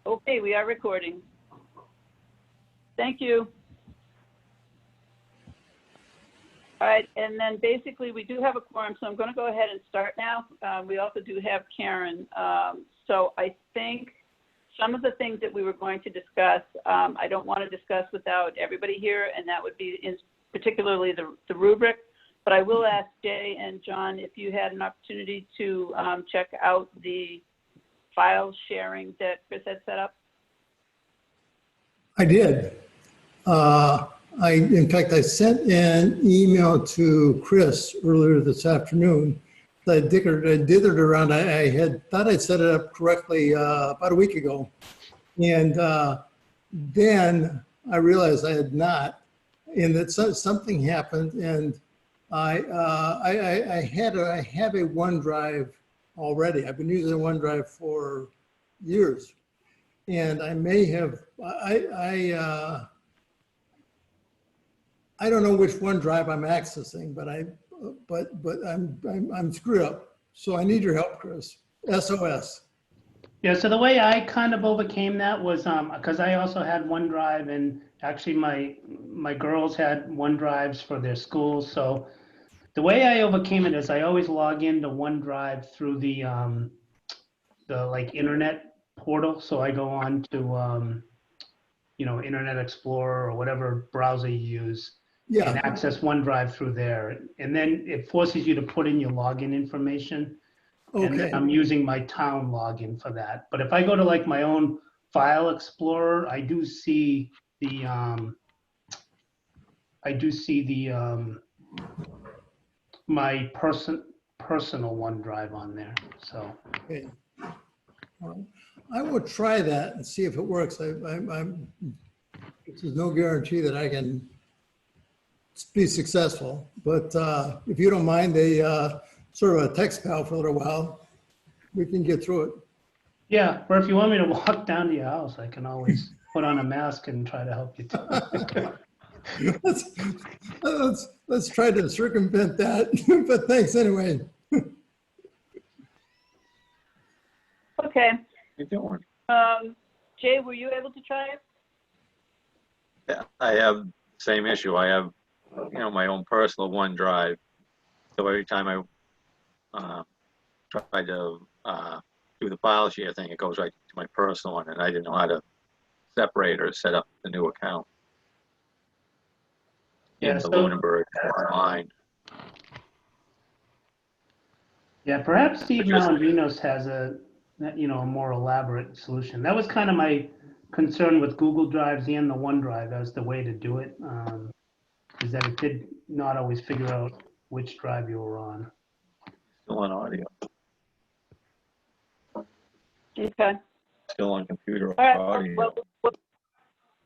Okay, we are recording. Thank you. All right, and then basically we do have a quorum, so I'm going to go ahead and start now. We also do have Karen. So I think some of the things that we were going to discuss, I don't want to discuss without everybody here, and that would be particularly the rubric. But I will ask Jay and John if you had an opportunity to check out the file sharing that Chris had set up. I did. In fact, I sent an email to Chris earlier this afternoon. I dithered around. I had thought I'd set it up correctly about a week ago. And then I realized I had not, and that something happened. And I have a OneDrive already. I've been using OneDrive for years. And I may have, I don't know which OneDrive I'm accessing, but I'm screwed up. So I need your help, Chris. SOS. Yeah, so the way I kind of overcame that was because I also had OneDrive, and actually my girls had OneDrives for their schools. So the way I overcame it is I always log into OneDrive through the like internet portal. So I go on to Internet Explorer or whatever browser you use. Yeah. And access OneDrive through there. And then it forces you to put in your login information. Okay. And then I'm using my town login for that. But if I go to like my own file explorer, I do see the my personal OneDrive on there. So Okay. Well, I will try that and see if it works. There's no guarantee that I can be successful, but if you don't mind a sort of a text pal for a little while, we can get through it. yeah, or if you want me to walk down to your house, I can always put on a mask and try to help you too. let's try to circumvent that, but thanks anyway. Okay. You doing? Jay, were you able to try it? Yeah, I have the same issue. I have, my own personal OneDrive. So every time I try to do the file share thing, it goes right to my personal one, and I didn't know how to separate or set up the new account. Yeah, In the so, Lunenburg line. yeah, perhaps Steve Malanginos has a more elaborate solution. That was kind of my concern with Google Drives and the OneDrive as the way to do it, is that it did not always figure out which drive you were on. Still on audio. Okay. Still on computer All right. audio.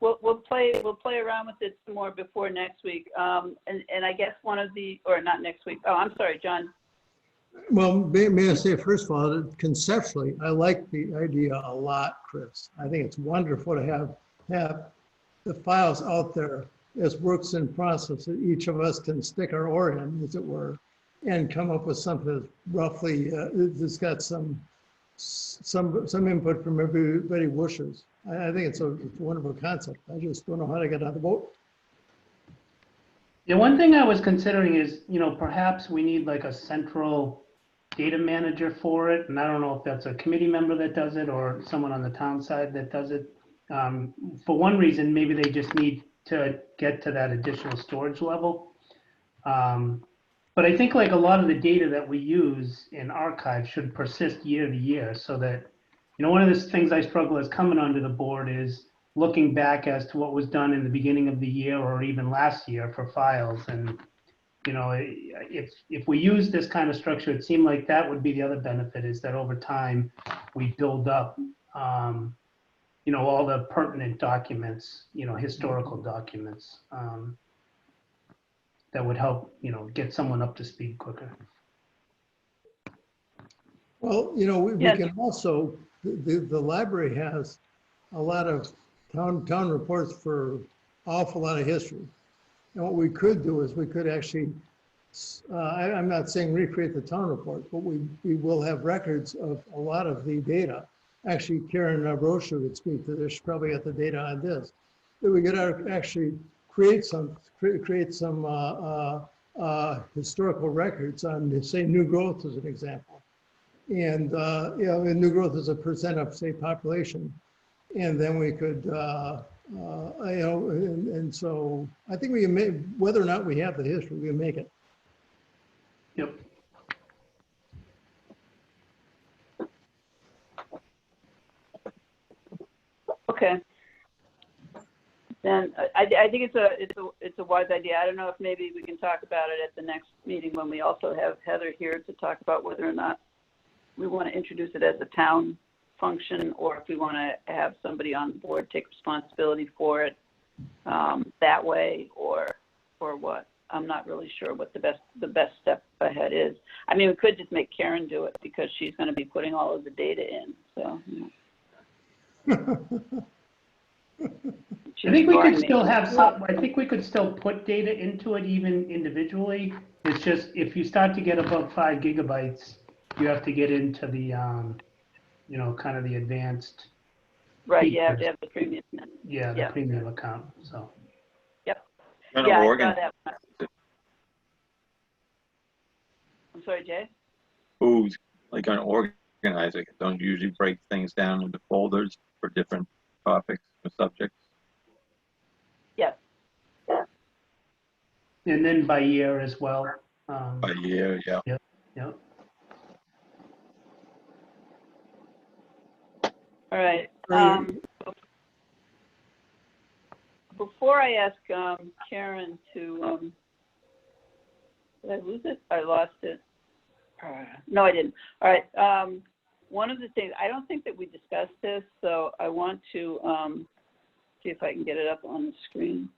Well, we'll play around with it some more before next week. And I guess not next week. Oh, I'm sorry, John. Well, may I say, first of all, conceptually, I like the idea a lot, Chris. I think it's wonderful to have the files out there as works in process that each of us can stick our oar in, as it were, and come up with something that's roughly, that's got some input from everybody wishes. I think it's a wonderful concept. I just don't know how to get on the boat. Yeah, one thing I was considering is, perhaps we need like a central data manager for it. And I don't know if that's a committee member that does it or someone on the town side that does it. For one reason, maybe they just need to get to that additional storage level. But I think like a lot of the data that we use in archive should persist year to year, so that, one of the things I struggle as coming onto the board is looking back as to what was done in the beginning of the year or even last year for files. And, if we use this kind of structure, it seemed like that would be the other benefit, is that over time we build up, all the pertinent documents, historical documents, that would help, get someone up to speed quicker. Well, we can also, the library has a lot of town reports for awful lot of history. And what we could do is we could actually, I'm not saying recreate the town report, but we will have records of a lot of the data. actually Karen Rocha would speak to this, she probably got the data on this, that we could actually create some historical records on, say, new growth as an example. And, and new growth is a percent of, say, population. And then we could, and so I think we can make, whether or not we have the history, we can make it. Yep. Okay. Then I think it's a wise idea. I don't know if maybe we can talk about it at the next meeting when we also have Heather here to talk about whether or not we want to introduce it as a town function, or if we want to have somebody on board take responsibility for it that way, or what. I'm not really sure what the best step ahead is. I mean, we could just make Karen do it because she's going to be putting all of the data in. So. I think we could still have some, I think we could still put data into it even individually. It's just, if you start to get above 5 gigabytes, you have to get into the, kind of the advanced. Right, you have to have the premium. Yeah, the premium account, so. Yep. Kind of Yeah, I saw organ- that. I'm sorry, Jay? Who's like an organizer? Don't you usually break things down into folders for different topics or subjects? Yes. And then by year as well. By year, yeah. Yep. All right. Before I ask Karen to, did I lose it? I lost it. No, I didn't. All right. One of the things, I don't think that we discussed this, so I want to see if I can get it up on the screen.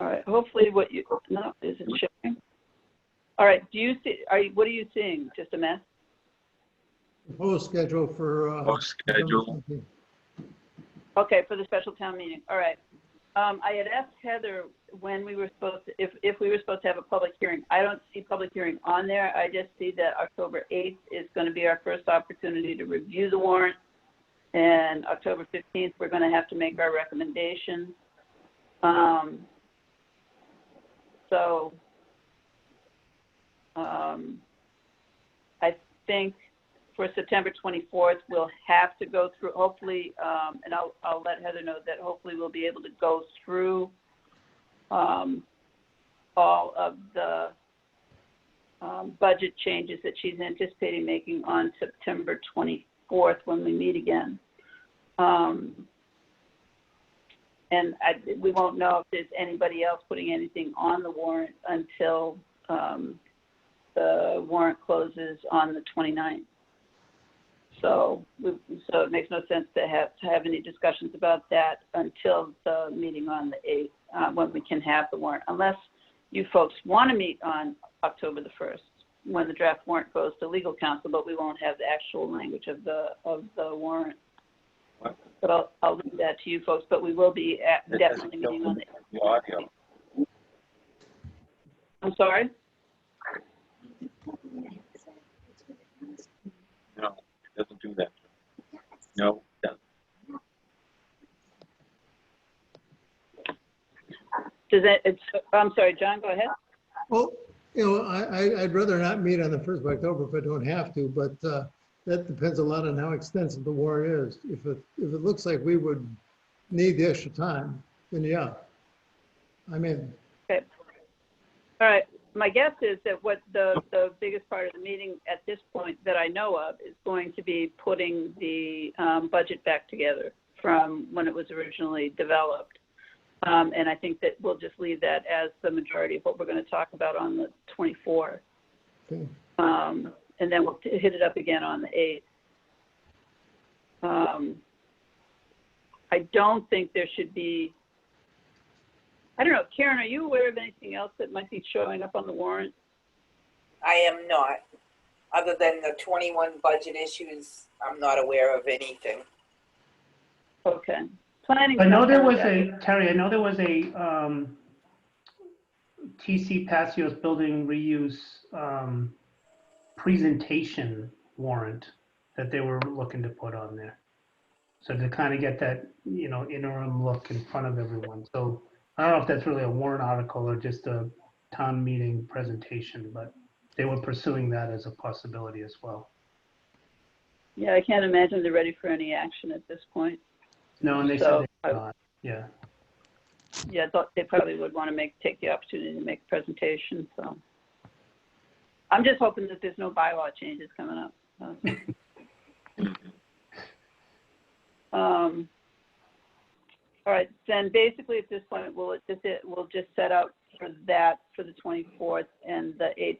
All right, hopefully what you, no, is it showing? All right, do you see, what are you seeing? Just a mess? Proposed schedule for. Proposed schedule. Okay, for the special town meeting, all right. I had asked Heather when we were supposed to, if we were supposed to have a public hearing. I don't see public hearing on there. I just see that October 8th is going to be our first opportunity to review the warrant. And October 15th, we're going to have to make our recommendations. I think for September 24th, we'll have to go through, hopefully, and I'll let Heather know that hopefully we'll be able to go through all of the budget changes that she's anticipating making on September 24th when we meet again. And we won't know if there's anybody else putting anything on the warrant until the warrant closes on the 29th. So it makes no sense to have any discussions about that until the meeting on the 8th, when we can have the warrant, unless you folks want to meet on October the 1st, when the draft warrant goes to legal counsel, but we won't have the actual language of the warrant. But I'll leave that to you folks, but we will be definitely meeting on the 8th. audio. I'm sorry? No, it doesn't do that. No, it doesn't. Does that, I'm sorry, John, go ahead. Well, I'd rather not meet on the 1st of October if I don't have to, but that depends a lot on how extensive the warrant is. If it looks like we would need the extra time, then yeah, I'm in. Okay. All right. My guess is that what the biggest part of the meeting at this point that I know of is going to be putting the budget back together from when it was originally developed. And I think that we'll just leave that as the majority of what we're going to talk about on the 24th. Okay. And then we'll hit it up again on the 8th. I don't think there should be, I don't know, Karen, are you aware of anything else that might be showing up on the warrant? I am not. Other than the 21 budget issues, I'm not aware of anything. Okay. Planning. I know there was a, Terry, I know there was a TC Passios building reuse presentation warrant that they were looking to put on there. So to kind of get that, interim look in front of everyone. So I don't know if that's really a warrant article or just a town meeting presentation, but they were pursuing that as a possibility as well. Yeah, I can't imagine they're ready for any action at this point. No, and they So, said they're not. Yeah. Yeah, I thought they probably would want to take the opportunity to make a presentation, so. I'm just hoping that there's no bylaw changes coming up. All right, then basically at this point, we'll just set out for that for the 24th and the 8th.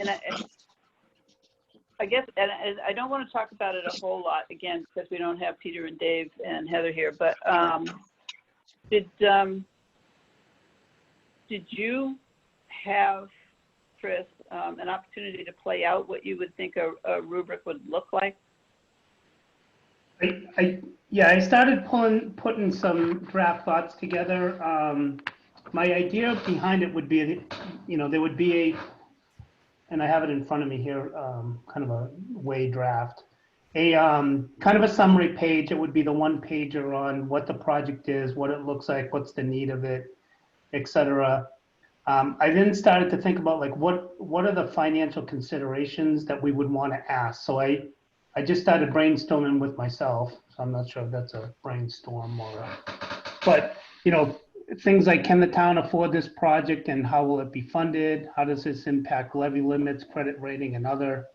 And I guess, and I don't want to talk about it a whole lot, again, because we don't have Peter and Dave and Heather here, but did you have, Chris, an opportunity to play out what you would think a rubric would look like? I started putting some draft thoughts together. My idea behind it would be, there would be and I have it in front of me here, kind of a way draft, kind of a summary page. It would be the one pager on what the project is, what it looks like, what's the need of it, etc. I then started to think about like what are the financial considerations that we would want to ask. So I just started brainstorming with myself. So I'm not sure if that's a brainstorm or, but things like, can the town afford this project and how will it be funded? How does this impact levy limits, credit rating, and other?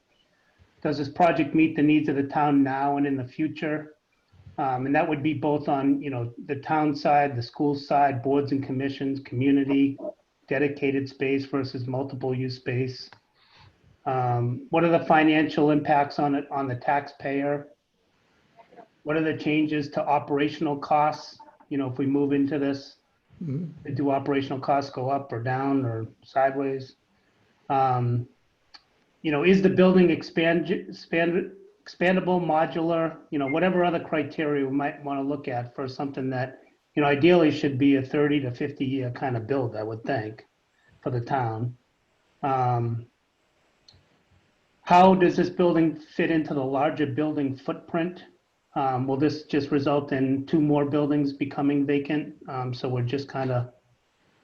Does this project meet the needs of the town now and in the future? And that would be both on, the town side, the school side, boards and commissions, community, dedicated space versus multiple use space. What are the financial impacts on it, on the taxpayer? What are the changes to operational costs? If we move into this, do operational costs go up or down or sideways? Is the building expandable, modular, whatever other criteria we might want to look at for something that, ideally should be a 30 to 50 year kind of build, I would think, for the town. How does this building fit into the larger building footprint? Will this just result in 2 more buildings becoming vacant? So we're just kind of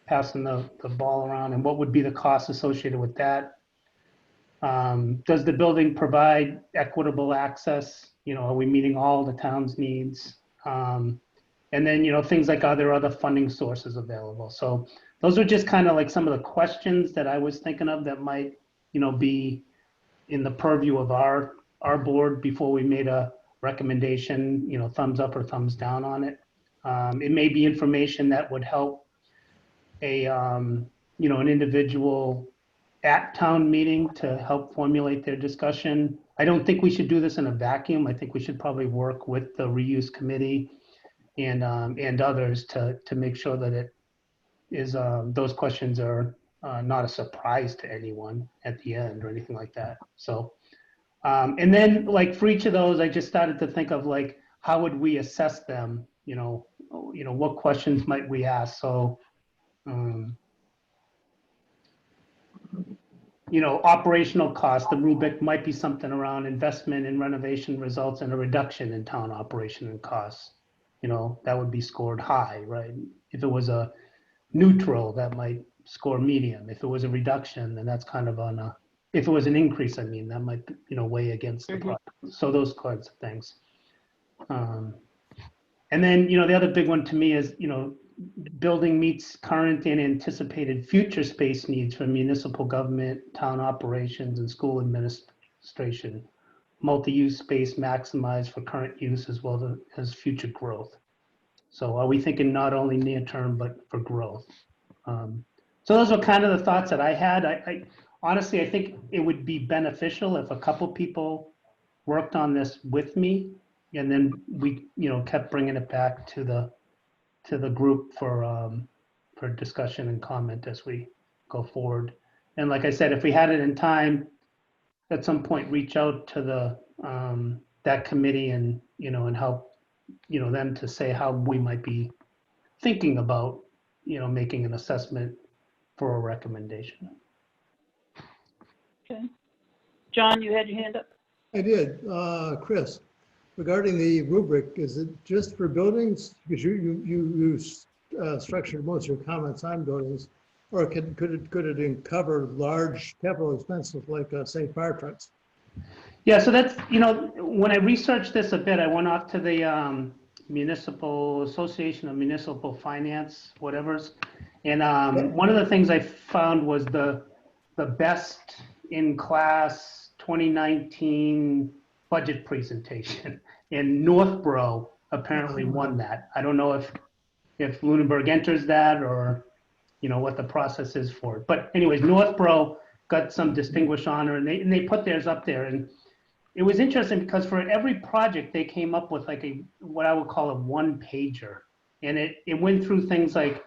passing the ball around, and what would be the costs associated with that? Does the building provide equitable access? Are we meeting all the town's needs? And then, things like, are there other funding sources available? So those are just kind of like some of the questions that I was thinking of that might, be in the purview of our board before we made a recommendation, thumbs up or thumbs down on it. It may be information that would help an individual at town meeting to help formulate their discussion. I don't think we should do this in a vacuum. I think we should probably work with the reuse committee and others to make sure that it is, those questions are not a surprise to anyone at the end or anything like that. So, and then like for each of those, I just started to think of like, how would we assess them? What questions might we ask? So, operational costs, the rubric might be something around investment and renovation results in a reduction in town operation and costs. That would be scored high, right? If it was a neutral, that might score medium. If it was a reduction, then that's kind of on a, if it was an increase, that might, weigh against the project. So those kinds of things. And then, the other big one to me is, building meets current and anticipated future space needs for municipal government, town operations, and school administration. Multi-use space maximized for current use as well as future growth. So are we thinking not only near term, but for growth? So those are kind of the thoughts that I had. I honestly, I think it would be beneficial if a couple people worked on this with me, and then we, kept bringing it back to the group for discussion and comment as we go forward. And like I said, if we had it in time, at some point, reach out to the that committee and and help them to say how we might be thinking about making an assessment for a recommendation. Okay. John, you had your hand up? I did. Chris, regarding the rubric, is it just for buildings? Because you structured most of your comments on buildings, or could it cover large capital expenses like, say, fire trucks? Yeah, so that's, when I researched this a bit, I went off to the Municipal Association of Municipal Finance, whatever's. And one of the things I found was the best in class 2019 budget presentation. And Northborough apparently won that. I don't know if Lunenburg enters that or, what the process is for it. But anyways, Northborough got some distinguished honor and they put theirs up there. And it was interesting because for every project they came up with like what I would call a one pager. And it went through things like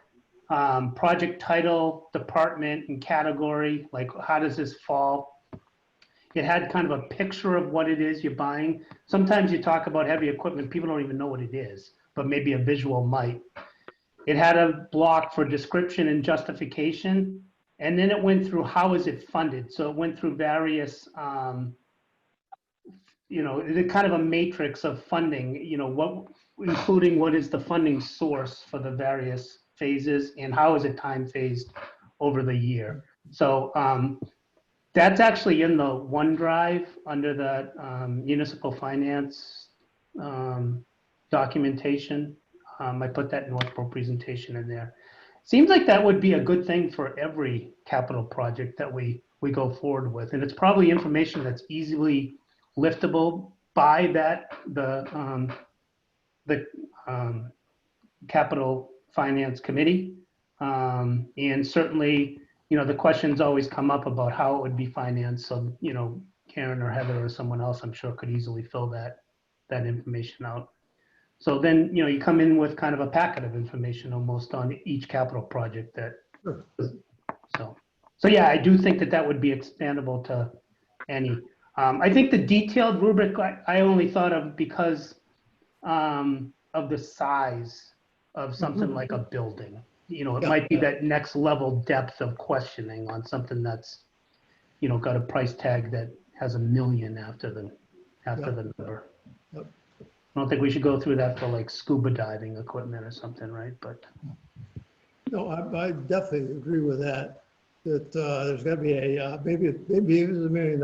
project title, department, and category, like how does this fall? It had kind of a picture of what it is you're buying. Sometimes you talk about heavy equipment, people don't even know what it is, but maybe a visual might. It had a block for description and justification, and then it went through how is it funded. So it went through various, kind of a matrix of funding, including what is the funding source for the various phases and how is it time phased over the year. So that's actually in the OneDrive under the municipal finance documentation. I put that Northborough presentation in there. Seems like that would be a good thing for every capital project that we go forward with. And it's probably information that's easily liftable by the capital finance committee. And certainly, the questions always come up about how it would be financed. So, Karen or Heather or someone else, I'm sure, could easily fill that information out. So then, you come in with kind of a packet of information almost on each capital project so yeah, I do think that would be expandable to any. I think the detailed rubric I only thought of because of the size of something like a building. It might be that next level depth of questioning on something that's, got a price tag that has $1 million after the number. Yep. I don't think we should go through that for like scuba diving equipment or something, right? But No, I definitely agree with that. That there's got to be a maybe it was $1 million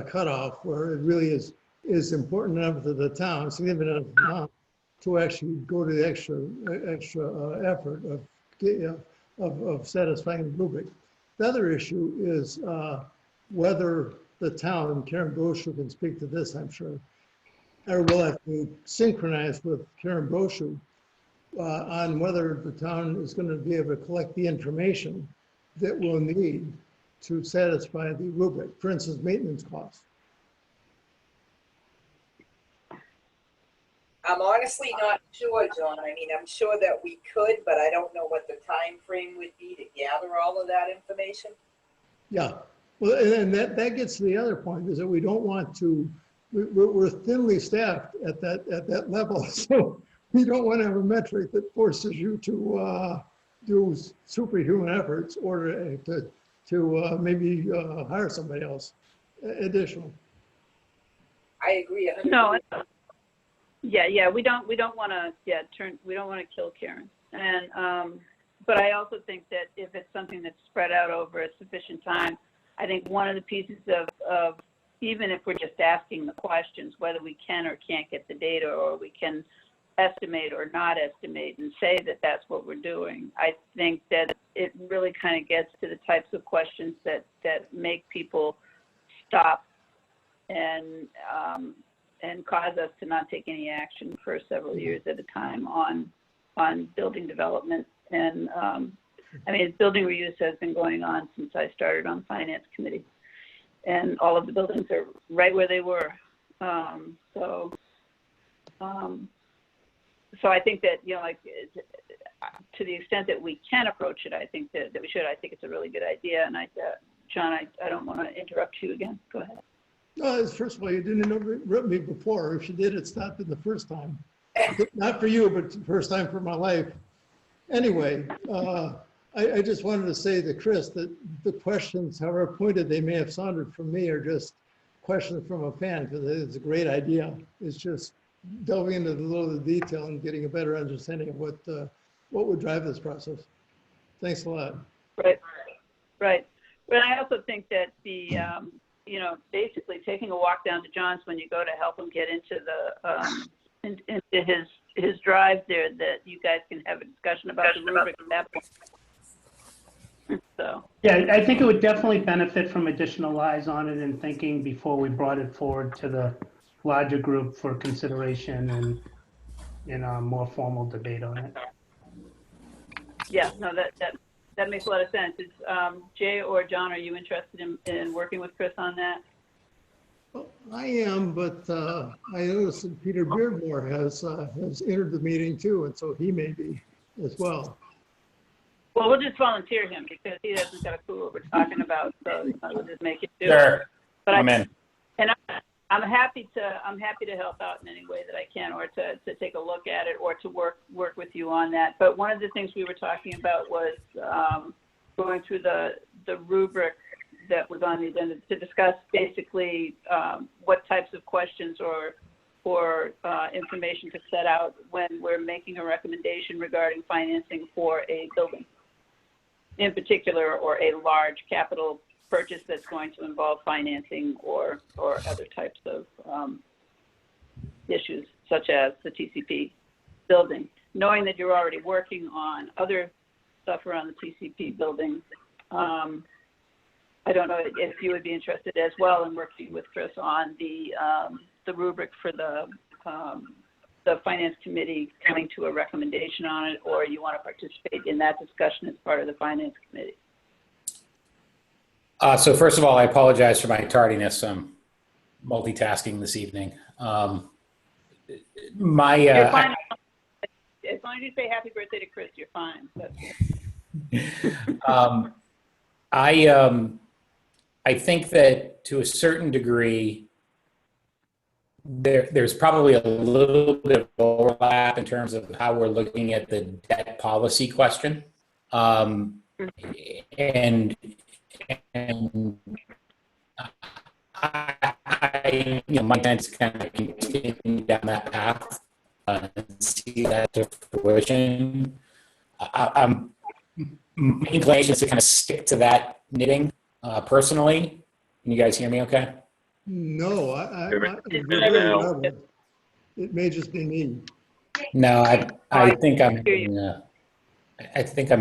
cutoff where it really is important enough to the town, significant enough to actually go to the extra effort of satisfying the rubric. The other issue is whether the town, Karen Brochu can speak to this, I'm sure, or will have to synchronize with Karen Brochu on whether the town is going to be able to collect the information that we'll need to satisfy the rubric, for instance, maintenance costs. I'm honestly not sure, John. I mean, I'm sure that we could, but I don't know what the time frame would be to gather all of that information. Yeah, well, and that gets to the other point is that we don't want to. We're thinly staffed at that level, so we don't want to have a metric that forces you to do superhuman efforts or to maybe hire somebody else additional. I agree 100%. No. Yeah, we don't want to we don't want to kill Karen. And but I also think that if it's something that's spread out over a sufficient time, I think one of the pieces of even if we're just asking the questions, whether we can or can't get the data or we can estimate or not estimate and say that that's what we're doing, I think that it really kind of gets to the types of questions that make people stop and cause us to not take any action for several years at a time on building development. And I mean, building reuse has been going on since I started on finance committee, and all of the buildings are right where they were. So I think that, like, to the extent that we can approach it, I think that we should. I think it's a really good idea. And John, I don't want to interrupt you again. Go ahead. No, first of all, you didn't interrupt me before. If you did, it's not been the first time. Not for you, but the first time for my life. Anyway, I just wanted to say to Chris that the questions, however pointed they may have sounded from me, are just questions from a fan, because it's a great idea. It's just delving into the little of the detail and getting a better understanding of what would drive this process. Thanks a lot. Right, right. But I also think that the, basically taking a walk down to John's when you go to help him get into the, into his drive there, that you guys can have a discussion about the rubric at that point. So. Yeah, I think it would definitely benefit from additional eyes on it and thinking before we brought it forward to the larger group for consideration and, a more formal debate on it. Yeah, no, that makes a lot of sense. Is Jay or John, are you interested in working with Chris on that? Well, I am, but I noticed that Peter Beardmore has entered the meeting too, and so he may be as well. Well, we'll just volunteer him because he hasn't got a clue what we're talking about, so we'll just make it do it. Sure, But I'm in. And I'm happy to help out in any way that I can, or to take a look at it, or to work with you on that. But one of the things we were talking about was going through the rubric that was on the agenda to discuss basically what types of questions or information to set out when we're making a recommendation regarding financing for a building in particular, or a large capital purchase that's going to involve financing or other types of issues, such as the TCP building. Knowing that you're already working on other stuff around the TCP building, I don't know if you would be interested as well in working with Chris on the rubric for the finance committee coming to a recommendation on it, or you want to participate in that discussion as part of the finance committee. So first of all, I apologize for my tardiness. I'm multitasking this evening. You're fine. As long as you say happy birthday to Chris, you're fine. I think that to a certain degree, there's probably a little bit of overlap in terms of how we're looking at the debt policy question. And I my intent is kind of continue down that path and see that to fruition. My inclination is to kind of stick to that knitting personally. Can you guys hear me okay? No, it may just be me. No, I think I'm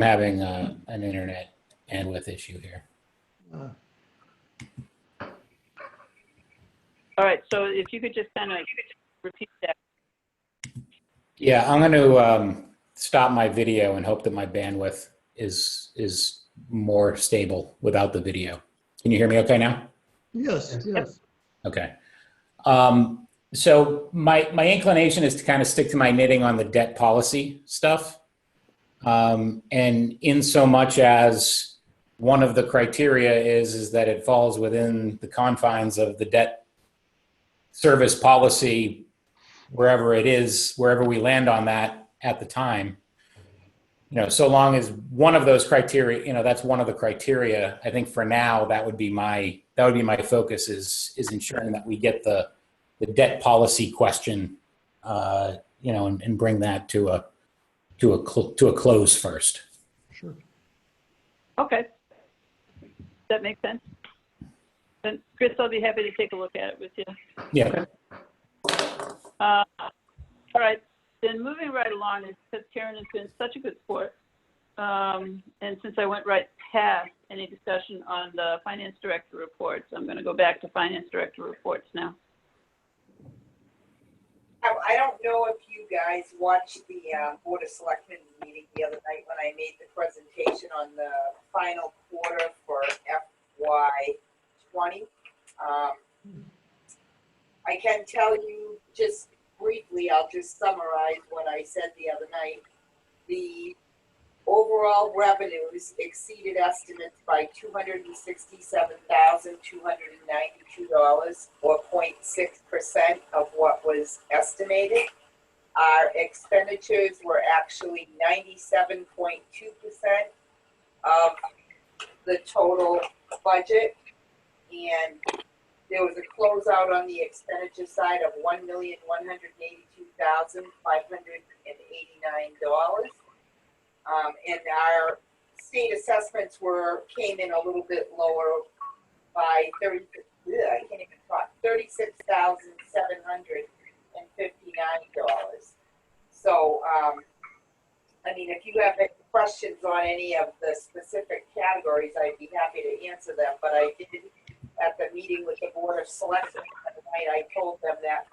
having an internet bandwidth issue here. All right, so if you could just kind of repeat that. Yeah, I'm going to stop my video and hope that my bandwidth is more stable without the video. Can you hear me okay now? Yes, yes. Okay. So my inclination is to kind of stick to my knitting on the debt policy stuff. And in so much as one of the criteria is that it falls within the confines of the debt service policy, wherever it is, wherever we land on that at the time. So long as one of those criteria, that's one of the criteria. I think for now that would be my focus is ensuring that we get the debt policy question, and bring that to a close first. Sure. Okay, that makes sense. And Chris, I'll be happy to take a look at it with you. Yeah. All right. Then moving right along, because Karen has been such a good sport, and since I went right past any discussion on the finance director reports, I'm going to go back to finance director reports now. I don't know if you guys watched the Board of Selectmen meeting the other night when I made the presentation on the final quarter for FY20. I can tell you just briefly, I'll just summarize what I said the other night. The overall revenues exceeded estimates by $267,292, or 0.6% of what was estimated. Our expenditures were actually 97.2% the total budget. And there was a closeout on the expenditure side of $1,182,589. And our state assessments came in a little bit lower by $36,759. So, I mean, if you have any questions on any of the specific categories, I'd be happy to answer them. But I did, at the meeting with the Board of Selectmen tonight, I told them that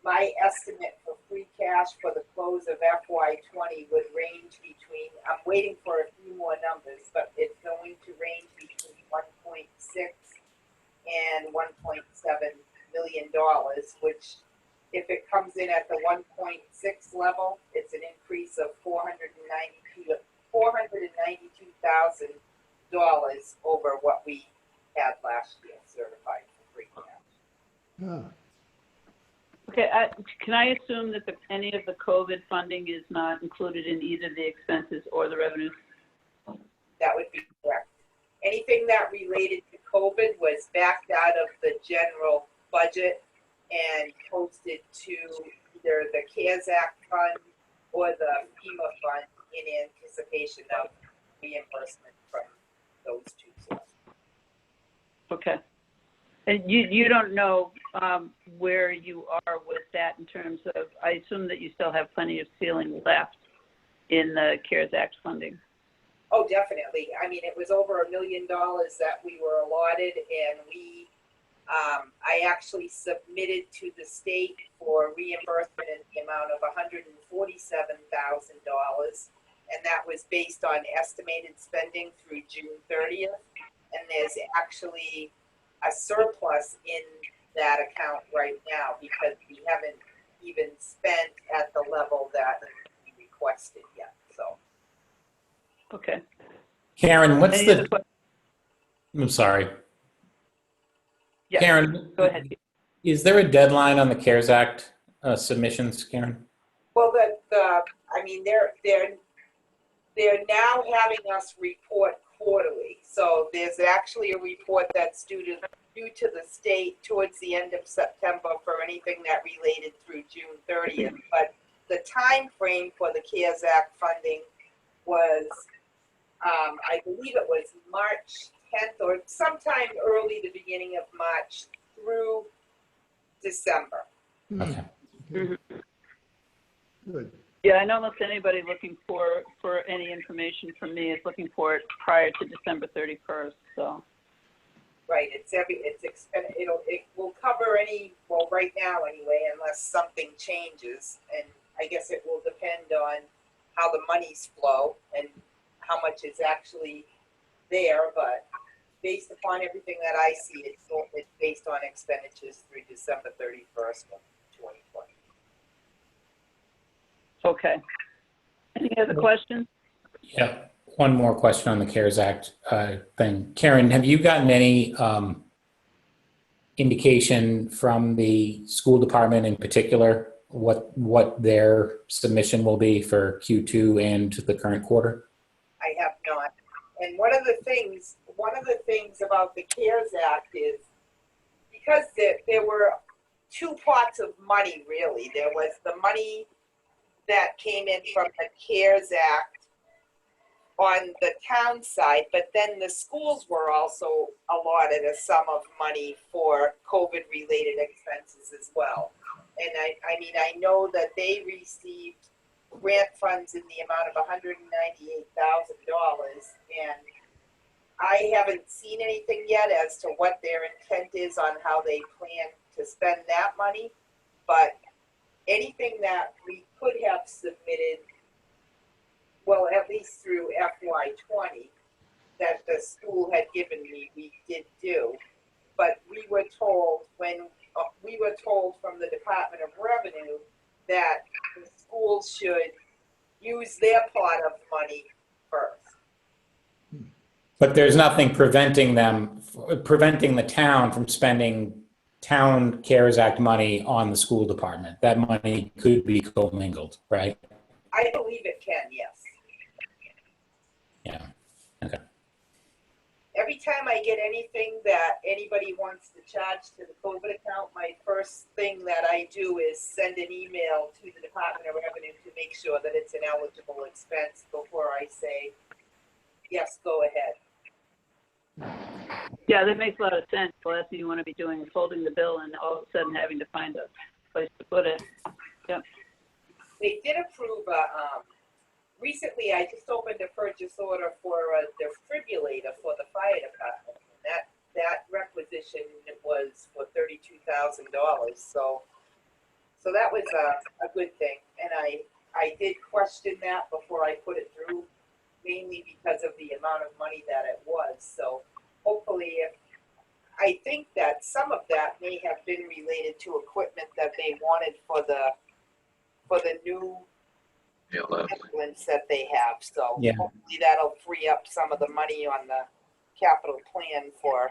my estimate for free cash for the close of FY20 would range between, I'm waiting for a few more numbers, but it's going to range between 1.6 and $1.7 million, which if it comes in at the 1.6 level, it's an increase of $492,000 over what we had last year certified for free cash. Ah, Okay, can I assume that any of the COVID funding is not included in either the expenses or the revenues? That would be correct. Anything that related to COVID was backed out of the general budget and posted to either the CARES Act fund or the FEMA fund in anticipation of reimbursement from those two sources. Okay. And you don't know where you are with that in terms of, I assume that you still have plenty of ceiling left in the CARES Act funding. Oh, definitely. I mean, it was over $1 million that we were allotted, and I actually submitted to the state for reimbursement in the amount of $147,000, and that was based on estimated spending through June 30th. And there's actually a surplus in that account right now because we haven't even spent at the level that we requested yet. So, Okay. Karen, what's Any other the, questions? I'm sorry. Yes, Karen, go ahead. is there a deadline on the CARES Act submissions, Karen? well, I mean, they're now having us report quarterly. So there's actually a report that's due to the state towards the end of September for anything that related through June 30th. But the time frame for the CARES Act funding was, I believe it was March 10th or sometime early the beginning of March through December. Okay. Mhm. good. Yeah, I know almost anybody looking for any information from me is looking for it prior to December 31st, so. Right, it will cover right now anyway, unless something changes. And I guess it will depend on how the monies flow and how much is actually there. But based upon everything that I see, it's based on expenditures through December 31st of 2020. Okay. Any other questions? Yeah. One more question on the CARES Act thing. Karen, have you gotten any indication from the school department in particular what their submission will be for Q2 and the current quarter? I have not. And one of the things about the CARES Act is because there were two pots of money, really. There was the money that came in from the CARES Act on the town side, but then the schools were also allotted a sum of money for COVID-related expenses as well. And I mean, I know that they received grant funds in the amount of $198,000, and I haven't seen anything yet as to what their intent is on how they plan to spend that money, but anything that we could have submitted, well, at least through FY20, that the school had given me, we did do. But we were told from the Department of Revenue that the schools should use their pot of money first. But there's nothing preventing the town from spending town CARES Act money on the school department. That money could be commingled, right? I believe it can, yes. Yeah. Okay. every time I get anything that anybody wants to charge to the COVID account, my first thing that I do is send an email to the Department of Revenue to make sure that it's an eligible expense before I say, yes, go ahead. Yeah, that makes a lot of sense. The last thing you want to be doing is holding the bill and all of a sudden having to find a place to put it. Yep. They did approve recently I just opened a purchase order for a defibrillator for the fire department. That requisition was for $32,000. So that was a good thing. And I did question that before I put it through, mainly because of the amount of money that it was. So hopefully, I think that some of that may have been related to equipment that they wanted for the new ambulance that they have. So Yeah. hopefully that'll free up some of the money on the capital plan for.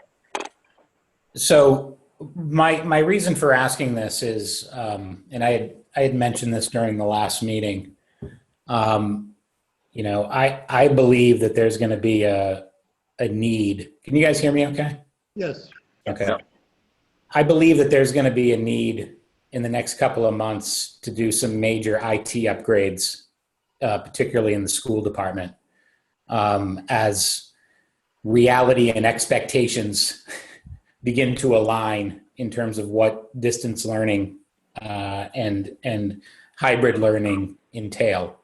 So my reason for asking this is, and I had mentioned this during the last meeting. You know, I believe that there's going to be a need. Can you guys hear me okay? Yes. Okay. Yeah. I believe that there's going to be a need in the next couple of months to do some major IT upgrades, particularly in the school department, as reality and expectations begin to align in terms of what distance learning and hybrid learning entail.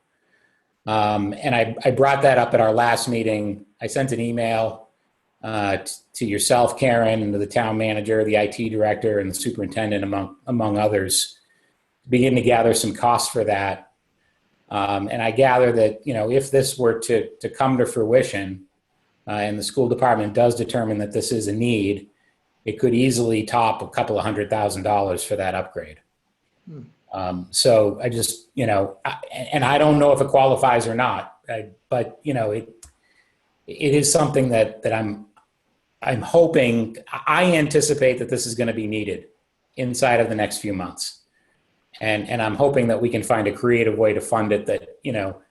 And I brought that up at our last meeting. I sent an email to yourself, Karen, and to the town manager, the IT director, and the superintendent, among others, to begin to gather some costs for that. And I gather that, you know, if this were to come to fruition, and the school department does determine that this is a need, it could easily top a couple of $100,000 for that upgrade. So I just, you know, and I don't know if it qualifies or not, but you know, it is something that I'm hoping. I anticipate that this is going to be needed inside of the next few months, and I'm hoping that we can find a creative way to fund it that, you know,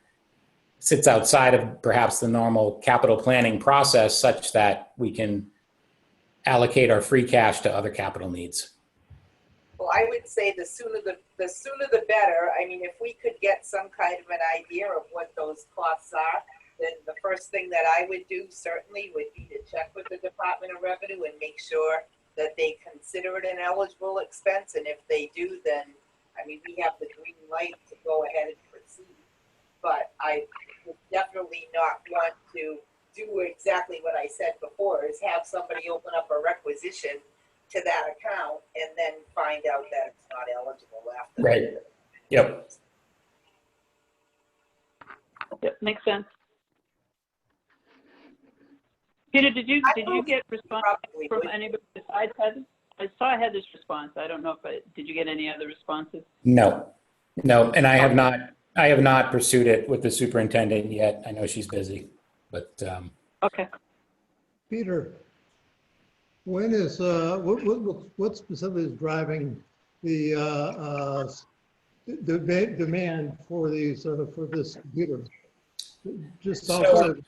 sits outside of perhaps the normal capital planning process, such that we can allocate our free cash to other capital needs. Well, I would say the sooner the better. I mean, if we could get some kind of an idea of what those costs are, then the first thing that I would do certainly would be to check with the Department of Revenue and make sure that they consider it an eligible expense. And if they do, then, I mean, we have the green light to go ahead and proceed. But I would definitely not want to do exactly what I said before, is have somebody open up a requisition to that account and then find out that it's not eligible after. Right. Yep. Yep, makes sense. Peter, did you get response Probably from would. anybody besides Heather? I saw I had this response. I don't know if did you get any other responses? No, and I have not pursued it with the superintendent yet. I know she's busy, but Okay. Peter, when is, what specifically is driving the demand for these, for this computer? Just So- outside of,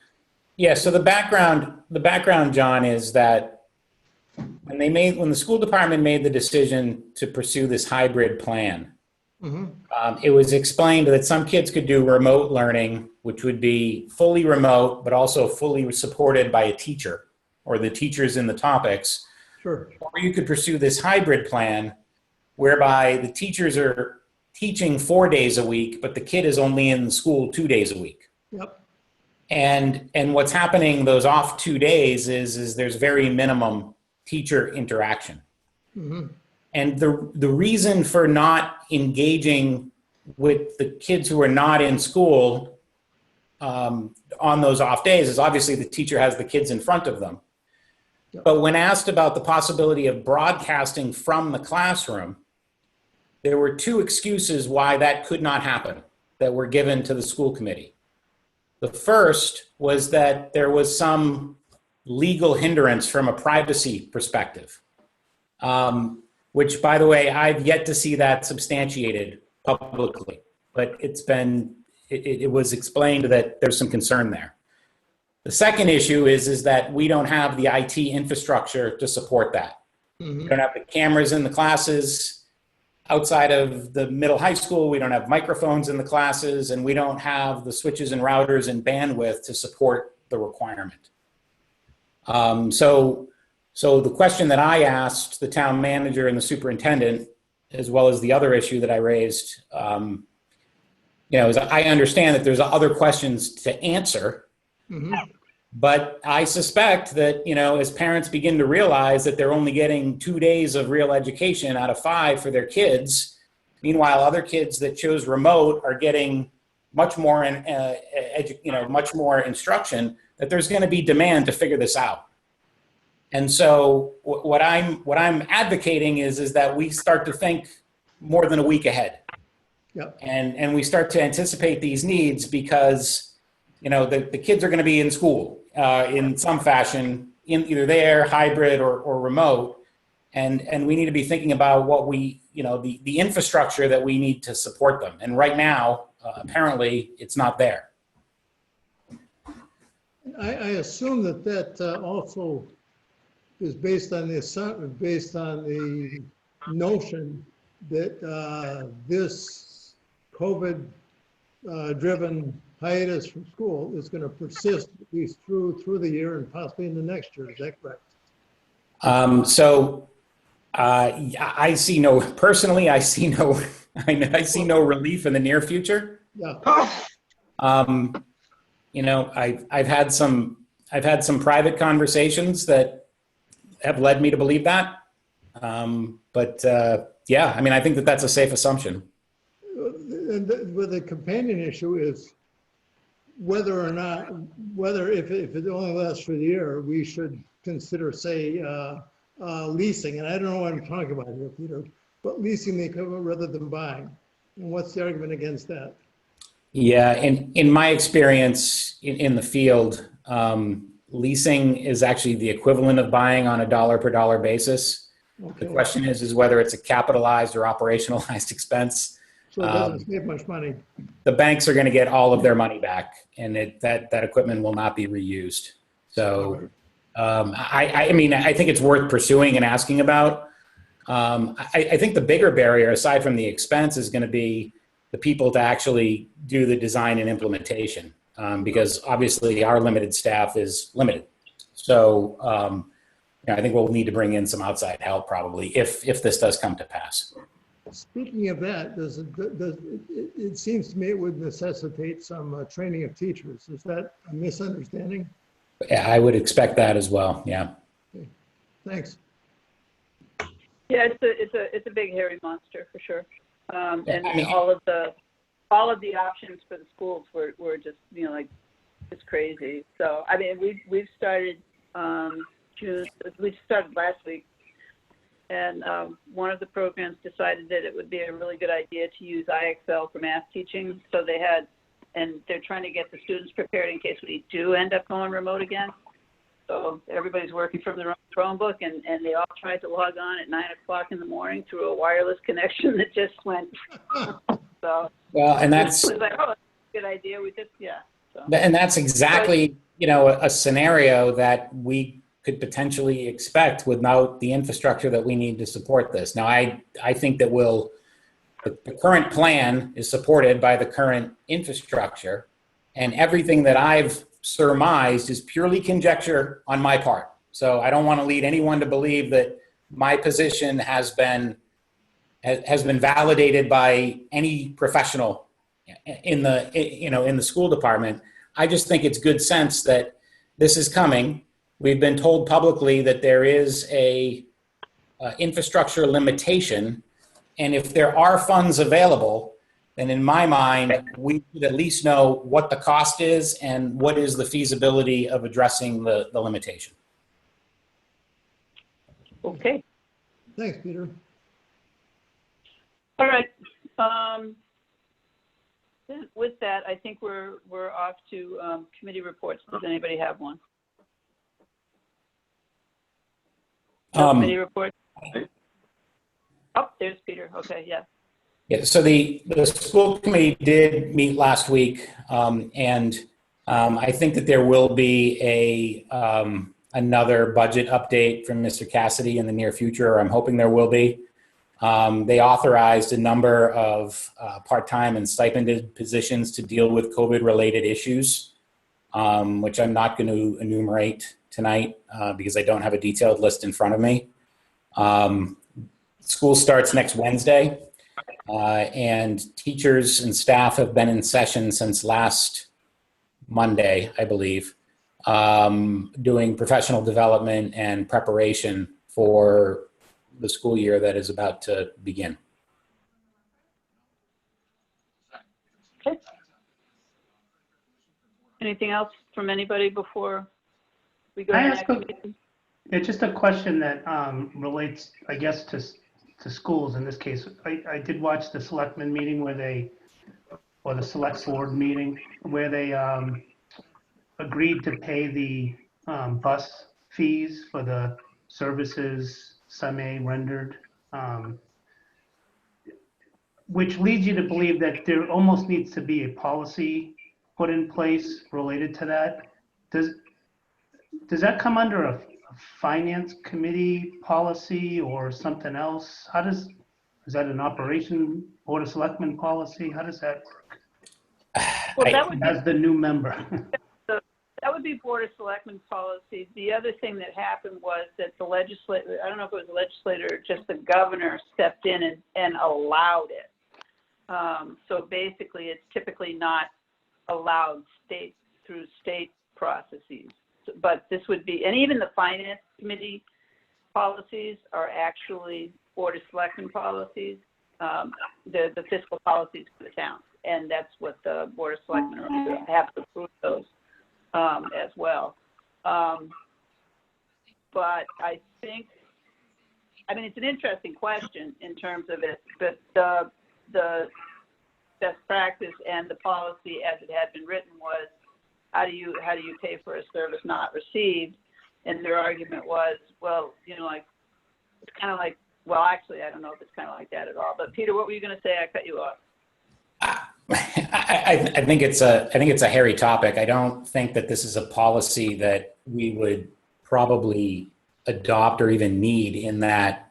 yeah. So the background, John, is that when the school department made the decision to pursue this hybrid plan, it was explained that some kids could do remote learning, which would be fully remote, but also fully supported by a teacher or the teachers in the topics. sure, Or you could pursue this hybrid plan whereby the teachers are teaching 4 days a week, but the kid is only in school 2 days a week. yep, And what's happening those off 2 days is there's very minimum teacher interaction. And the reason for not engaging with the kids who are not in school on those off days is obviously the teacher has the kids in front of them. But when asked about the possibility of broadcasting from the classroom, there were two excuses why that could not happen that were given to the school committee. The first was that there was some legal hindrance from a privacy perspective, which, by the way, I've yet to see that substantiated publicly, but it was explained that there's some concern there. The second issue is that we don't have the IT infrastructure to support that. We don't have the cameras in the classes. Outside of the middle high school, we don't have microphones in the classes, and we don't have the switches and routers and bandwidth to support the requirement. So the question that I asked the town manager and the superintendent, as well as the other issue that I raised, is I understand that there's other questions to answer, but I suspect that, as parents begin to realize that they're only getting 2 days of real education out of 5 for their kids, meanwhile, other kids that chose remote are getting much more, much more instruction, that there's going to be demand to figure this out. And so what I'm advocating is that we start to think more than a week ahead. Yep. And we start to anticipate these needs because, the kids are going to be in school in some fashion, in either there, hybrid or remote. And we need to be thinking about what the infrastructure that we need to support them. And right now, apparently it's not there. I assume that also is based on the notion that this COVID-driven hiatus from school is going to persist at least through the year and possibly in the next year. Is that correct? I see no relief in the near future. Yeah. I've had some private conversations that have led me to believe that. I think that that's a safe assumption. And the companion issue is whether if it only lasts for the year, we should consider, say, leasing. And I don't know what I'm talking about here, Peter, but leasing the equipment rather than buying. And what's the argument against that? Yeah, in my experience in the field, leasing is actually the equivalent of buying on a dollar per dollar basis. Okay. The question is whether it's a capitalized or operationalized expense. So it doesn't save much money. The banks are going to get all of their money back, and that equipment will not be reused. So I think it's worth pursuing and asking about. I think the bigger barrier, aside from the expense, is going to be the people to actually do the design and implementation, because obviously our limited staff is limited. So I think we'll need to bring in some outside help probably if this does come to pass. Speaking of that, it seems to me it would necessitate some training of teachers. Is that a misunderstanding? Yeah, I would expect that as well. Yeah. Okay. Thanks. Yeah, it's a big hairy monster for sure. All of the options for the schools were just it's crazy. So we've started June. We started last week, and one of the programs decided that it would be a really good idea to use IXL for math teaching. So they're trying to get the students prepared in case we do end up going remote again. So everybody's working from their own Chromebook, and they all tried to log on at 9:00 in the morning through a wireless connection that just went. So well, and that's it was like, oh, that's a good idea. So. And that's exactly a scenario that we could potentially expect without the infrastructure that we need to support this. Now, I think that the current plan is supported by the current infrastructure, and everything that I've surmised is purely conjecture on my part. So I don't want to lead anyone to believe that my position has been validated by any professional in the school department. I just think it's good sense that this is coming. We've been told publicly that there is a infrastructure limitation, and if there are funds available, then in my mind, we should at least know what the cost is and what is the feasibility of addressing the limitation. Okay. Thanks, Peter. All right. With that, I think we're off to committee reports. Does anybody have one? Committee report. Oh, there's Peter. Okay, yeah. Yeah, so the school committee did meet last week, and I think that there will be another budget update from Mr. Cassidy in the near future, or I'm hoping there will be. They authorized a number of part-time and stipended positions to deal with COVID-related issues, which I'm not going to enumerate tonight because I don't have a detailed list in front of me. School starts next Wednesday, and teachers and staff have been in session since last Monday, I believe, doing professional development and preparation for the school year that is about to begin. Okay. Anything else from anybody before we go to Can I the ask next a- meeting? It's just a question that relates, I guess, to schools in this case. I did watch the selectmen meeting or the select board meeting where they agreed to pay the bus fees for the services semi-rendered, which leads you to believe that there almost needs to be a policy put in place related to that. Does that come under a finance committee policy or something else? Is that an operation board of selectmen policy? How does that work Well, that would be as the new member? That would be Board of Selectmen policy. The other thing that happened was that the legislature, I don't know if it was the legislator or just the governor stepped in and allowed it. So basically, it's typically not allowed through state processes. But this would be, and even the Finance Committee policies are actually Board of Selectmen policies, the fiscal policies for the town. And that's what the Board of Selectmen have to approve those. As well. But I think, it's an interesting question in terms of it, but the best practice and the policy as it had been written was, how do you pay for a service not received? And their argument was, well, it's kind of like, well, actually, I don't know if it's kind of like that at all. But Peter, what were you going to say? I cut you off. I think it's a hairy topic. I don't think that this is a policy that we would probably adopt or even need, in that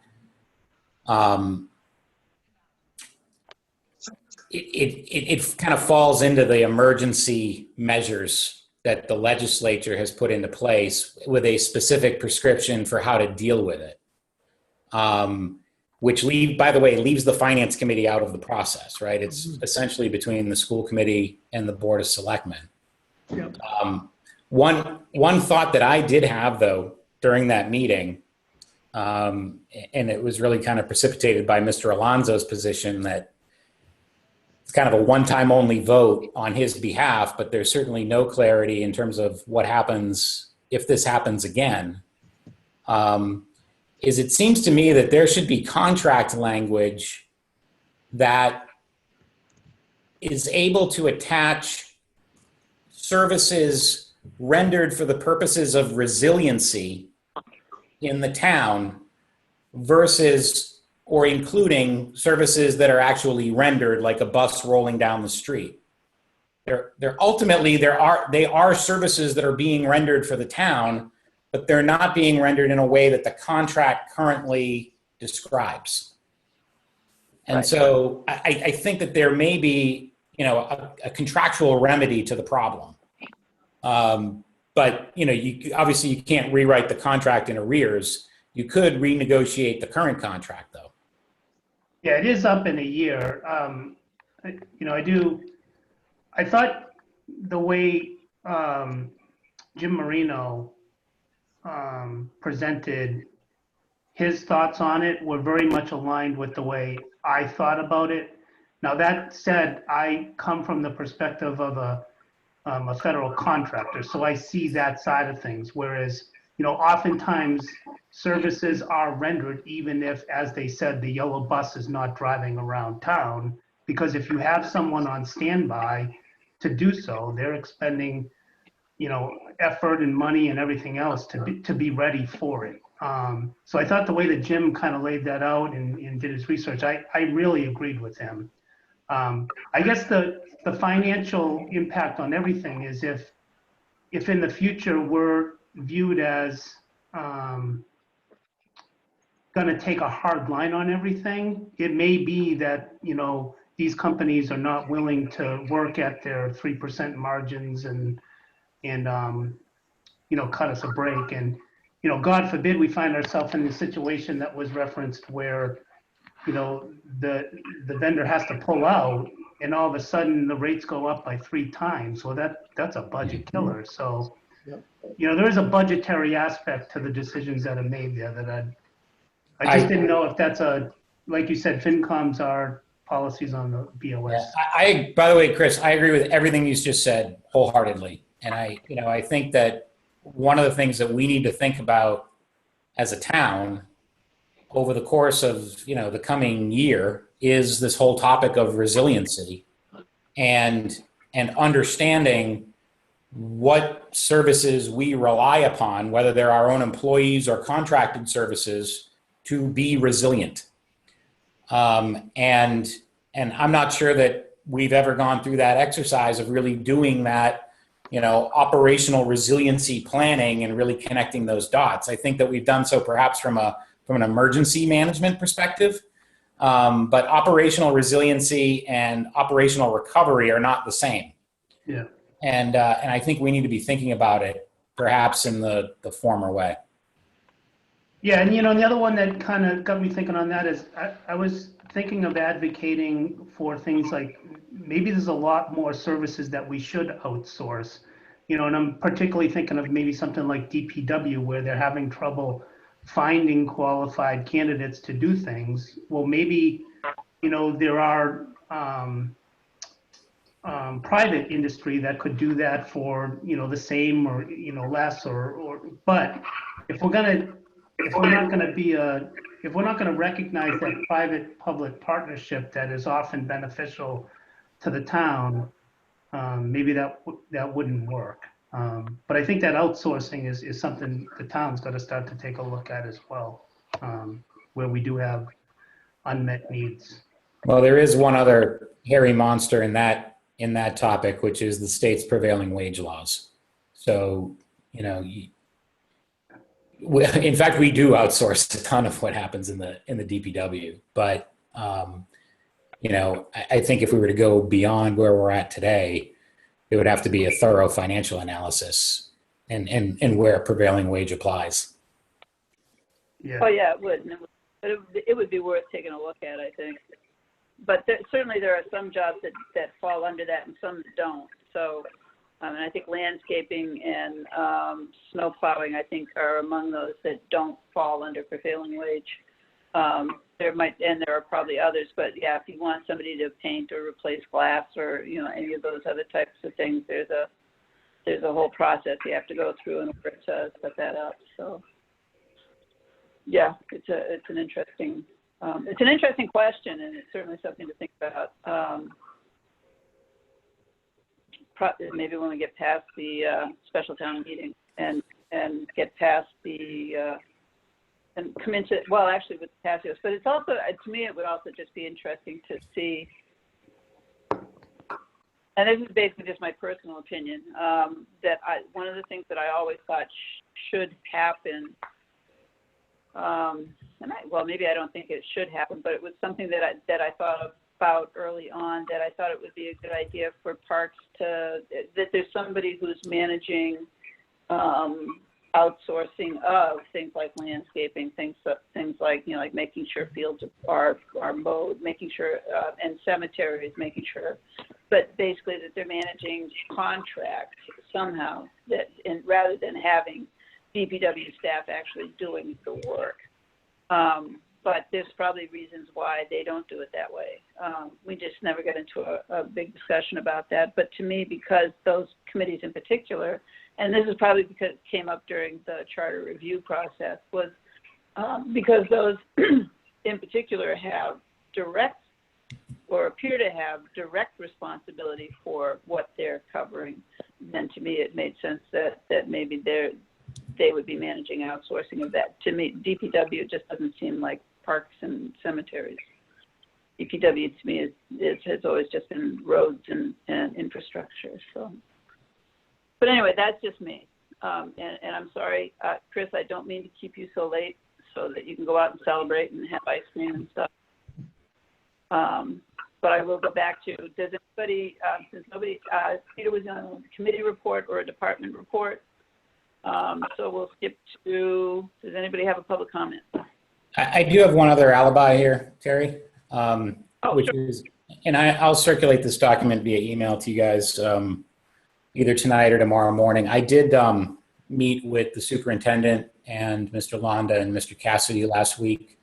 it kind of falls into the emergency measures that the legislature has put into place with a specific prescription for how to deal with it. Which by the way, leaves the Finance Committee out of the process, right? It's essentially between the school committee and the Board of Selectmen. Yep. One thought that I did have, though, during that meeting, and it was really kind of precipitated by Mr. Alonso's position that it's kind of a one-time only vote on his behalf, but there's certainly no clarity in terms of what happens if this happens again. It seems to me that there should be contract language that is able to attach services rendered for the purposes of resiliency in the town versus or including services that are actually rendered, like a bus rolling down the street. Ultimately, they are services that are being rendered for the town, but they're not being rendered in a way that the contract currently describes. And Right. so I think that there may be, a contractual remedy to the problem. But, obviously you can't rewrite the contract in arrears. You could renegotiate the current contract, though. Yeah, it is up in a year. I thought the way Jim Marino presented his thoughts on it were very much aligned with the way I thought about it. Now, that said, I come from the perspective of a federal contractor, so I see that side of things, whereas, oftentimes services are rendered even if, as they said, the yellow bus is not driving around town, because if you have someone on standby to do so, they're expending effort and money and everything else to be ready for it. So I thought the way that Jim kind of laid that out and did his research, I really agreed with him. I guess the financial impact on everything is if if in the future we're viewed as going to take a hard line on everything, it may be that, these companies are not willing to work at their 3% margins and cut us a break. And, God forbid we find ourselves in the situation that was referenced where, the vendor has to pull out and all of a sudden the rates go up by 3 times. Well, that's a budget killer. So, Yep. there is a budgetary aspect to the decisions that are made there that I just didn't know if that's like you said, FinCom's are policies on the BOS. Yeah, by the way, Chris, I agree with everything you just said wholeheartedly. And I think that one of the things that we need to think about as a town over the course of, the coming year is this whole topic of resiliency and understanding what services we rely upon, whether they're our own employees or contracted services, to be resilient. And I'm not sure that we've ever gone through that exercise of really doing that, operational resiliency planning and really connecting those dots. I think that we've done so perhaps from an emergency management perspective, but operational resiliency and operational recovery are not the same. Yeah. And I think we need to be thinking about it perhaps in the former way. Yeah, and the other one that kind of got me thinking on that is I was thinking of advocating for things like maybe there's a lot more services that we should outsource, and I'm particularly thinking of maybe something like DPW where they're having trouble finding qualified candidates to do things. Well, maybe, there are private industry that could do that for, the same or, less but if we're not going to recognize that private-public partnership that is often beneficial to the town, maybe that wouldn't work. But I think that outsourcing is something the town's got to start to take a look at as well, where we do have unmet needs. Well, there is one other hairy monster in that topic, which is the state's prevailing wage laws. So, in fact, we do outsource a ton of what happens in the DPW, but I think if we were to go beyond where we're at today, it would have to be a thorough financial analysis and where prevailing wage applies. Yeah. Oh, yeah, it would. But it would be worth taking a look at, I think. But certainly there are some jobs that fall under that and some that don't. So and I think landscaping and snow plowing, I think, are among those that don't fall under prevailing wage. There are probably others, but yeah, if you want somebody to paint or replace glass or any of those other types of things, there's a whole process you have to go through in order to set that up. So yeah, it's an interesting question, and it's certainly something to think about. Maybe when we get past the special town meeting and get past the and come into, well, actually with the Passios, but it's also, to me, it would also just be interesting to see, and this is basically just my personal opinion, that one of the things that I always thought should happen, maybe I don't think it should happen, but it was something that I thought about early on, that I thought it would be a good idea for parks that there's somebody who's managing outsourcing of things like landscaping, things like like making sure fields are mowed, making sure and cemeteries, making sure, but basically that they're managing contracts somehow rather than having DPW staff actually doing the work. But there's probably reasons why they don't do it that way. We just never get into a big discussion about that. But to me, because those committees in particular, and this is probably because it came up during the charter review process, was because those in particular have direct or appear to have direct responsibility for what they're covering, then to me it made sense that maybe they would be managing outsourcing of that. To me, DPW just doesn't seem like parks and cemeteries. DPW to me has always just been roads and infrastructure. So, But anyway, that's just me. And I'm sorry, Chris, I don't mean to keep you so late so that you can go out and celebrate and have ice cream and stuff. But I will go back to, does anybody, since nobody, Peter was on a committee report or a department report. So we'll skip to, does anybody have a public comment? I do have one other alibi here, Terry, which sure. is, and I'll circulate this document via email to you guys either tonight or tomorrow morning. I did meet with the superintendent and Mr. Londa and Mr. Cassidy last week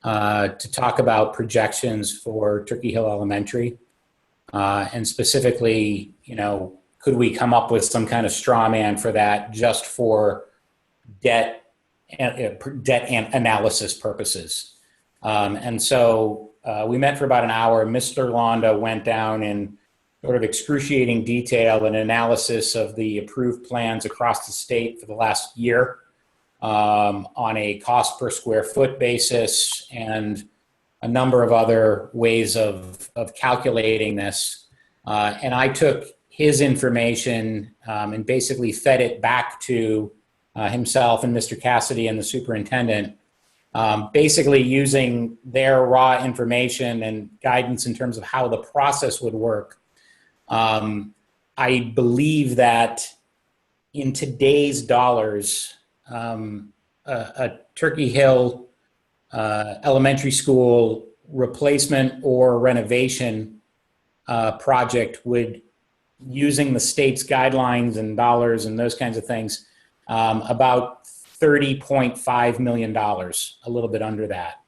to talk about projections for Turkey Hill Elementary. And specifically, could we come up with some kind of straw man for that just for debt and analysis purposes? And so we met for about an hour. Mr. Londa went down in sort of excruciating detail and analysis of the approved plans across the state for the last year on a cost per square foot basis and a number of other ways of calculating this. And I took his information and basically fed it back to himself and Mr. Cassidy and the superintendent, basically using their raw information and guidance in terms of how the process would work. I believe that in today's dollars, a Turkey Hill elementary school replacement or renovation project would, using the state's guidelines and dollars and those kinds of things, about $30.5 million, a little bit under that.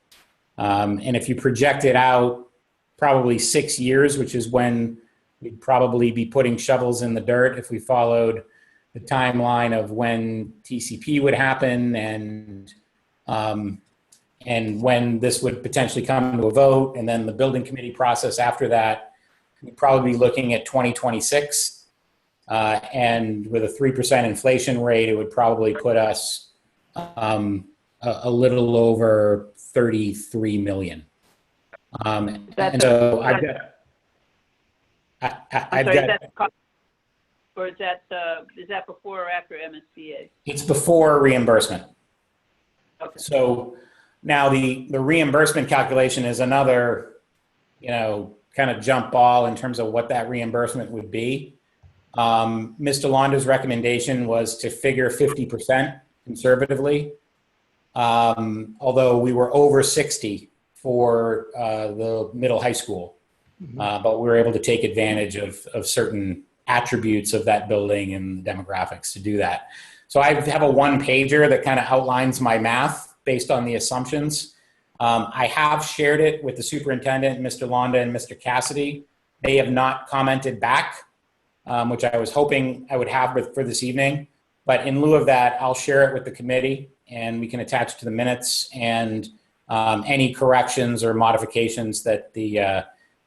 And if you project it out probably 6 years, which is when we'd probably be putting shovels in the dirt if we followed the timeline of when TCP would happen and when this would potentially come to a vote, and then the building committee process after that, we'd probably be looking at 2026. And with a 3% inflation rate, it would probably put us a little over 33 million. And so I've got, I'm sorry, is that the cost, or is that before or after MSBA? it's before reimbursement. Okay. So now the reimbursement calculation is another, kind of jump ball in terms of what that reimbursement would be. Mr. Londa's recommendation was to figure 50% conservatively, although we were over 60 for the middle high school. But we were able to take advantage of certain attributes of that building and demographics to do that. So I have a one-pager that kind of outlines my math based on the assumptions. I have shared it with the superintendent, Mr. Londa and Mr. Cassidy. They have not commented back, which I was hoping I would have for this evening. But in lieu of that, I'll share it with the committee and we can attach it to the minutes, and any corrections or modifications that the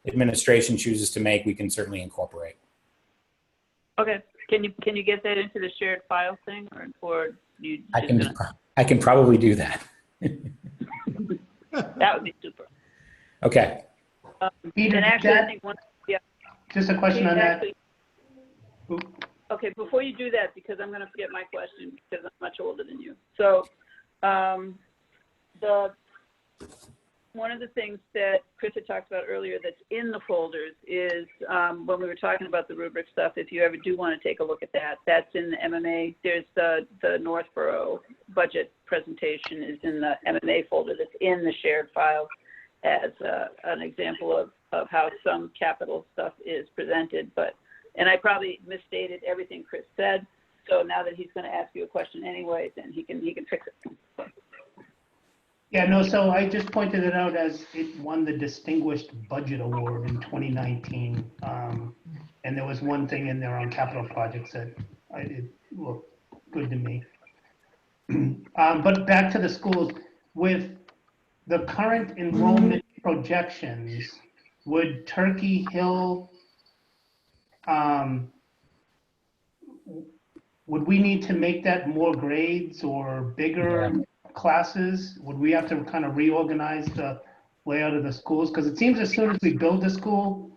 administration chooses to make, we can certainly incorporate. Okay. Can you get that into the shared file thing, or you? I can probably do that. That would be super. Okay. Peter, And actually, I think just a question on that. Okay, before you do that, because I'm going to forget my question because I'm much older than you. So, one of the things that Chris had talked about earlier that's in the folders is when we were talking about the rubric stuff, if you ever do want to take a look at that, that's in the MMA. There's the Northborough budget presentation is in the MMA folder that's in the shared file as an example of how some capital stuff is presented. And I probably misstated everything Chris said. So now that he's going to ask you a question anyway, then he can fix it. Yeah, no, so I just pointed it out as it won the Distinguished Budget Award in 2019. And there was one thing in there on capital projects that it looked good to me. But back to the schools, with the current enrollment projections, would Turkey Hill, would we need to make that more grades or bigger classes? Would we have to kind of reorganize the layout of the schools? Because it seems as soon as we build a school,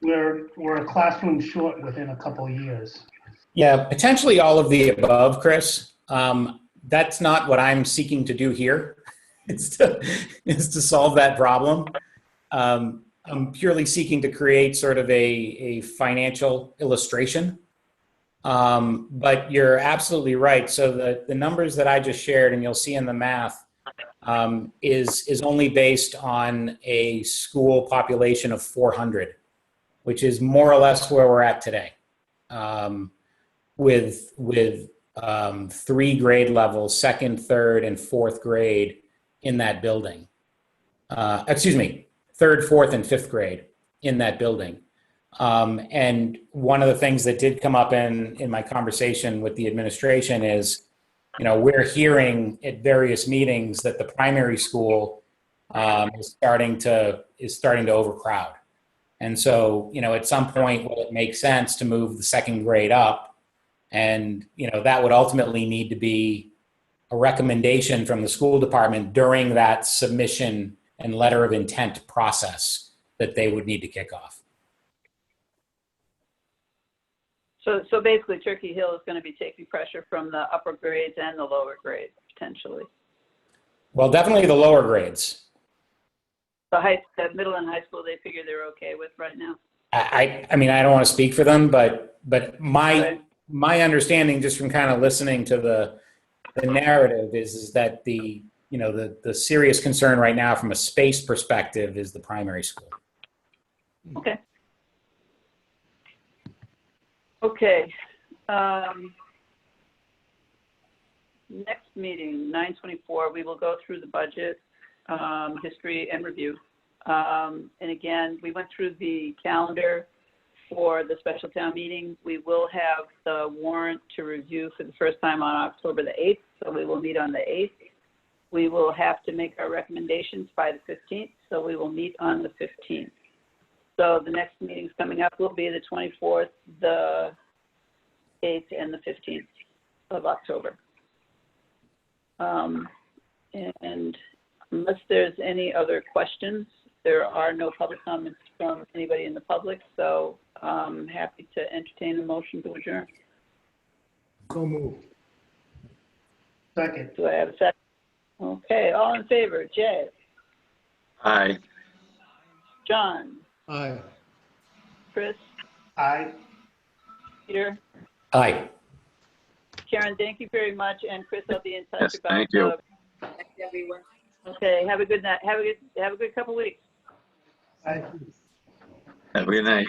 we're a classroom short within a couple of years. Yeah, potentially all of the above, Chris. That's not what I'm seeking to do here. It's to solve that problem. I'm purely seeking to create sort of a financial illustration. But you're absolutely right. So the numbers that I just shared, and you'll see in the math, is only based on a school population of 400, which is more or less where we're at today. With 3 grade levels, second, third, and fourth grade in that building. Excuse me, third, fourth, and fifth grade in that building. And one of the things that did come up in my conversation with the administration is, we're hearing at various meetings that the primary school is starting to overcrowd. And so, at some point, will it make sense to move the second grade up? And, that would ultimately need to be a recommendation from the school department during that submission and letter of intent process that they would need to kick off. So basically Turkey Hill is going to be taking pressure from the upper grades and the lower grades, potentially. Well, definitely the lower grades. The middle and high school, they figure they're okay with right now. I mean, I don't want to speak for them, but my understanding just from kind of listening to the narrative is that the serious concern right now from a space perspective is the primary school. Okay. Okay. Next meeting, 9/24, we will go through the budget, history and review. And again, we went through the calendar for the special town meeting. We will have the warrant to review for the first time on October the 8th, so we will meet on the 8th. We will have to make our recommendations by the 15th, so we will meet on the 15th. So the next meetings coming up will be the 24th, the 8th, and the 15th of October. And unless there's any other questions, there are no public comments from anybody in the public, so I'm happy to entertain a motion to adjourn. So moved. Second. Do I have a second? Okay, all in favor, Jay, Aye. John, Aye. Chris, Aye. Peter, Aye. Karen, thank you very much, and Chris, I'll be in touch Yes, about. thank you. Thanks, everyone. Okay, have a good night. Have a good couple weeks. Aye. Have a good night.